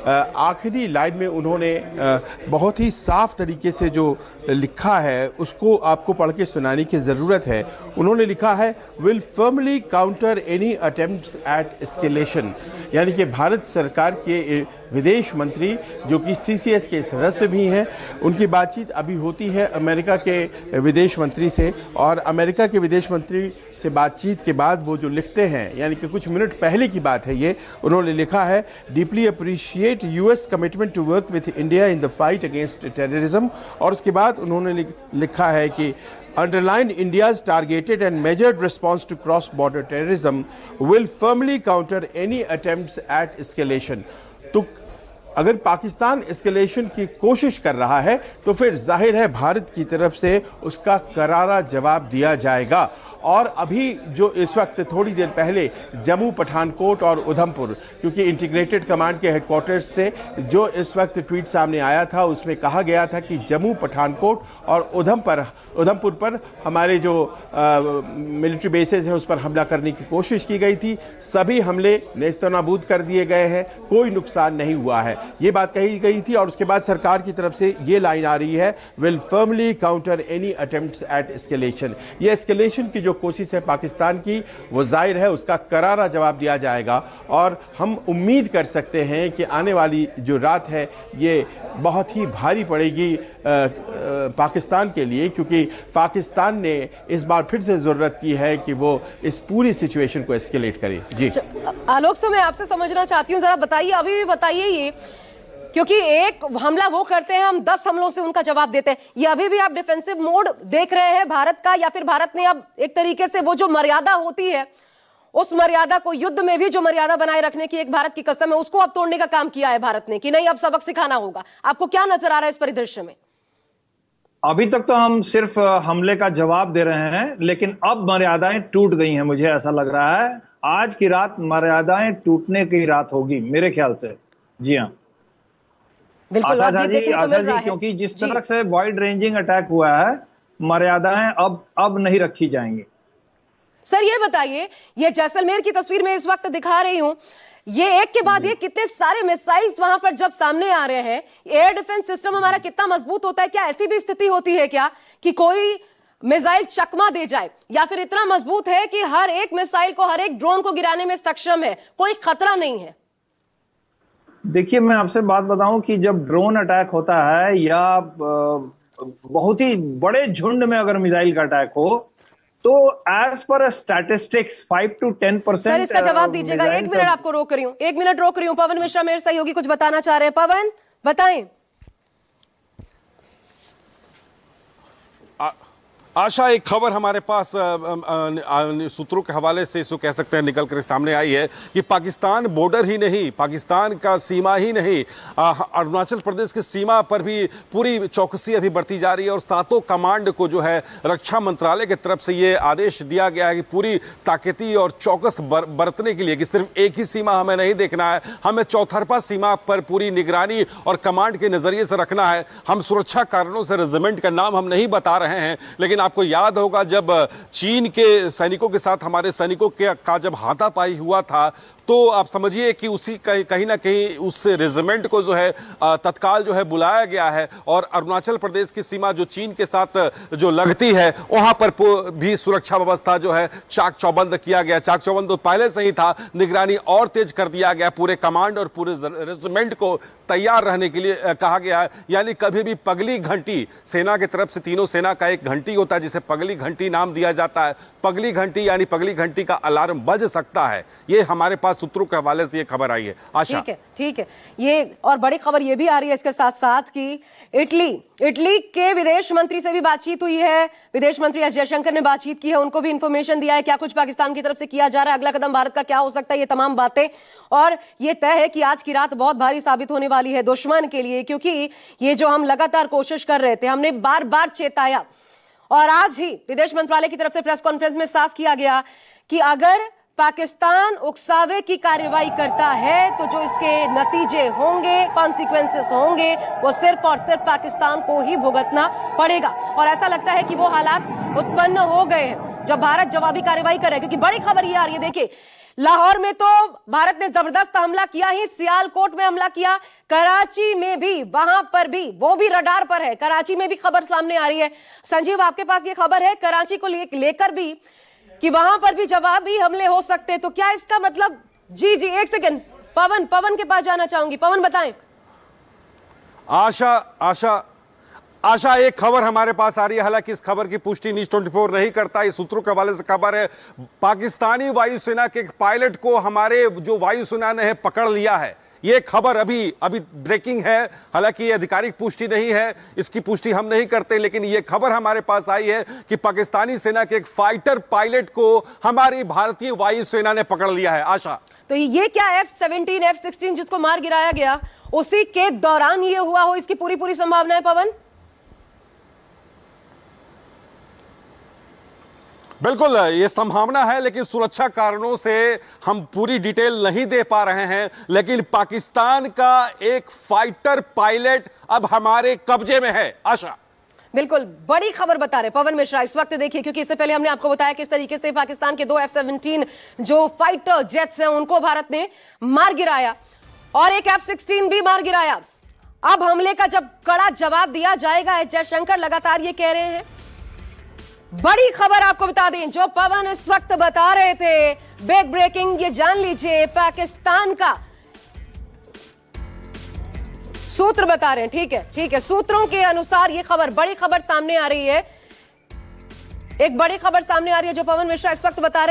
आखिरी लाइन में उन्होंने बहुत ही साफ तरीके से जो लिखा है उसको आपको पढ़ के सुनाने की ज़रूरत है। उन्होंने लिखा है will firmly counter any attempts at escalation, यानी कि भारत सरकार के विदेश मंत्री जो कि CCS के सदस्य भी हैं, उनकी बातचीत अभी होती है अमेरिका के विदेश मंत्री से, और अमेरिका के विदेश मंत्री से बातचीत के बाद वो जो लिखते हैं, यानी कि कुछ मिनट पहले की बात है ये, उन्होंने लिखा है deeply appreciate US commitment to work with India in the fight against terrorism, और उसके बाद उन्होंने लिखा है कि underlined India's targeted and measured response to cross-border terrorism will firmly counter any attempts at escalation। तो अगर पाकिस्तान एस्केलेशन की कोशिश कर रहा है तो फिर जाहिर है भारत की तरफ से उसका करारा जवाब दिया जाएगा। और अभी जो इस वक्त थोड़ी देर पहले जम्मू, पठानकोट और उधमपुर, क्योंकि इंटीग्रेटेड कमांड के हेडक्वार्टर्स से जो इस वक्त ट्वीट सामने आया था उसमें कहा गया था कि जम्मू, पठानकोट और उधमपुर पर हमारे जो मिलिट्री बेसेस हैं उस पर हमला करने की कोशिश की गई थी। सभी हमले नेस्तनाबूद कर दिए गए हैं, कोई नुकसान नहीं हुआ है, ये बात कही गई थी। और उसके बाद सरकार की तरफ से ये लाइन आ रही है will firmly counter any attempts at escalation. ये एस्केलेशन की जो कोशिश है पाकिस्तान की, वो जाहिर है उसका करारा जवाब दिया जाएगा। और हम उम्मीद कर सकते हैं कि आने वाली जो रात है ये बहुत ही भारी पड़ेगी पाकिस्तान के लिए, क्योंकि पाकिस्तान ने इस बार फिर से जरूरत की है कि वो इस पूरी सिचुएशन को एस्केलेट करे। जी आलोक से मैं आपसे समझना चाहती हूँ, जरा बताइए, अभी भी बताइए ये, क्योंकि एक हमला वो करते हैं, हम 10 हमलों से उनका जवाब देते हैं, ये अभी भी आप डिफेंसिव मोड देख रहे हैं भारत का, या फिर भारत ने अब एक तरीके से वो जो मर्यादा होती है उस मर्यादा को, युद्ध में भी जो मर्यादा बनाए रखने की एक भारत की कसम है, उसको अब तोड़ने का काम किया है भारत ने, कि नहीं अब सबक सिखाना होगा? आपको क्या नजर आ रहा है इस परिदृश्य में? अभी तक तो हम सिर्फ हमले का जवाब दे रहे हैं, लेकिन अब मर्यादाएं टूट गई हैं, मुझे ऐसा लग रहा है। आज की रात मर्यादाएं टूटने की रात होगी मेरे ख्याल से। जी हाँ बिल्कुल आशा जी, क्योंकि जिस तरह से वाइड रेंजिंग अटैक हुआ है, मर्यादाएं अब नहीं रखी जाएंगी। सर ये बताइए, ये जैसलमेर की तस्वीर में इस वक्त दिखा रही हूं, ये एक के बाद ये कितने सारे मिसाइल्स वहां पर जब सामने आ रहे हैं, एयर डिफेंस सिस्टम हमारा कितना मजबूत होता है? क्या ऐसी भी स्थिति होती है क्या कि कोई मिसाइल चकमा दे जाए, या फिर इतना मजबूत है कि हर एक मिसाइल को, हर एक ड्रोन को गिराने में सक्षम है, कोई खतरा नहीं है? देखिए, मैं आपसे बात बताऊं कि जब ड्रोन अटैक होता है या बहुत ही बड़े झुंड में अगर मिसाइल का अटैक हो, तो as per statistics 5 to 10%। Sir इसका जवाब दीजिएगा। 1 मिनट आपको रोक रही हूँ, 1 मिनट रोक रही हूँ। पवन मिश्रा मेरे सहयोगी कुछ बताना चाह रहे हैं। पवन बताएं। आशा, एक खबर हमारे पास सूत्रों के हवाले से इसको कह सकते हैं निकल कर सामने आई है कि पाकिस्तान बॉर्डर ही नहीं, पाकिस्तान का सीमा ही नहीं, अरुणाचल प्रदेश की सीमा पर भी पूरी चौकसी अभी बढ़ती जा रही है। और सातों कमांड को जो है रक्षा मंत्रालय की तरफ से ये आदेश दिया गया है कि पूरी ताकती और चौकस बरतने के लिए, कि सिर्फ एक ही सीमा हमें नहीं देखना है, हमें चौतरफा सीमा पर पूरी निगरानी और कमांड के नजरिए से रखना है। हम सुरक्षा कारणों से रेजिमेंट का नाम हम नहीं बता रहे हैं, लेकिन आपको याद होगा जब चीन के सैनिकों के साथ हमारे सैनिकों का जब हाथापाई हुआ था, तो आप समझिए कि उसी कहीं ना कहीं उस रेजिमेंट को जो है तत्काल जो है बुलाया गया है। और अरुणाचल प्रदेश की सीमा जो चीन के साथ जो लगती है, वहां पर भी सुरक्षा व्यवस्था जो है चाक चौबंद किया गया। चाक चौबंद तो पहले से ही था, निगरानी और तेज कर दिया गया, पूरे कमांड और पूरे रेजिमेंट को तैयार रहने के लिए कहा गया है। यानी कभी भी पगली घंटी, सेना की तरफ से तीनों सेना का एक घंटी होता है जिसे पगली घंटी नाम दिया जाता है, पगली घंटी यानी पगली घंटी का अलार्म बज सकता है। ये हमारे पास सूत्रों के हवाले से ये खबर आई है। आशा, ठीक है। ये और बड़ी खबर ये भी आ रही है इसके साथ साथ कि इटली के विदेश मंत्री से भी बातचीत हुई है, विदेश मंत्री एस जयशंकर ने बातचीत की है, उनको भी इंफॉर्मेशन दिया है क्या कुछ पाकिस्तान की तरफ से किया जा रहा है, अगला कदम भारत का क्या हो सकता है, ये तमाम बातें। और ये तय है कि आज की रात बहुत भारी साबित होने वाली है दुश्मन के लिए, क्योंकि ये जो हम लगातार कोशिश कर रहे थे, हमने बार बार चेताया, और आज ही विदेश मंत्रालय की तरफ से प्रेस कॉन्फ्रेंस में साफ किया गया कि अगर पाकिस्तान उकसावे की कार्रवाई करता है तो जो इसके नतीजे होंगे, कॉन्सिक्वेंसेस होंगे, वो सिर्फ और सिर्फ पाकिस्तान को ही भुगतना पड़ेगा। और ऐसा लगता है कि वो हालात उत्पन्न हो गए हैं जब भारत जवाबी कार्रवाई कर रहा है, क्योंकि बड़ी खबर ये आ रही है, देखिए लाहौर में तो भारत ने जबरदस्त हमला किया ही, सियालकोट में हमला किया, कराची में भी, वहां पर भी, वो भी रडार पर है। कराची में भी खबर सामने आ रही है। संजीव, आपके पास ये खबर है कराची को लेकर भी कि वहां पर भी जवाबी हमले हो सकते हैं, तो क्या इसका मतलब? जी जी, एक सेकेंड, पवन के पास जाना चाहूंगी। पवन, बताएं। आशा, एक खबर हमारे पास आ रही है, हालांकि इस खबर की पुष्टि न्यूज़ 24 नहीं करता। इस सूत्रों के हवाले से खबर है, पाकिस्तानी वायुसेना के एक पायलट को हमारे जो वायुसेना ने पकड़ लिया है। ये खबर अभी ब्रेकिंग है, हालांकि ये आधिकारिक पुष्टि नहीं है, इसकी पुष्टि हम नहीं करते, लेकिन ये खबर हमारे पास आई है कि पाकिस्तानी सेना के एक फाइटर पायलट को हमारी भारतीय वायुसेना ने पकड़ लिया है। आशा, तो ये क्या F-17, F-16 जिसको मार गिराया गया, उसी के दौरान ये हुआ हो, इसकी पूरी संभावना है पवन? बिल्कुल, ये संभावना है, लेकिन सुरक्षा कारणों से हम पूरी डिटेल नहीं दे पा रहे हैं। लेकिन पाकिस्तान का एक फाइटर पायलट अब हमारे कब्जे में है। आशा, बिल्कुल बड़ी खबर बता रहे पवन मिश्रा इस वक्त। देखिए, क्योंकि इससे पहले हमने आपको बताया किस तरीके से पाकिस्तान के 2 F-17 जो फाइटर जेट्स हैं उनको भारत ने मार गिराया और एक F-16 भी मार गिराया। अब हमले का जब कड़ा जवाब दिया जाएगा, एस जयशंकर लगातार ये कह रहे हैं। बड़ी खबर आपको बता दें, जो पवन इस वक्त बता रहे थे, बिग ब्रेकिंग, ये जान लीजिए, पाकिस्तान का सूत्र बता रहे हैं। ठीक है, सूत्रों के अनुसार ये खबर, बड़ी खबर सामने आ रही है, एक बड़ी खबर सामने आ रही है जो पवन मिश्रा इस वक्त बता रहे हैं।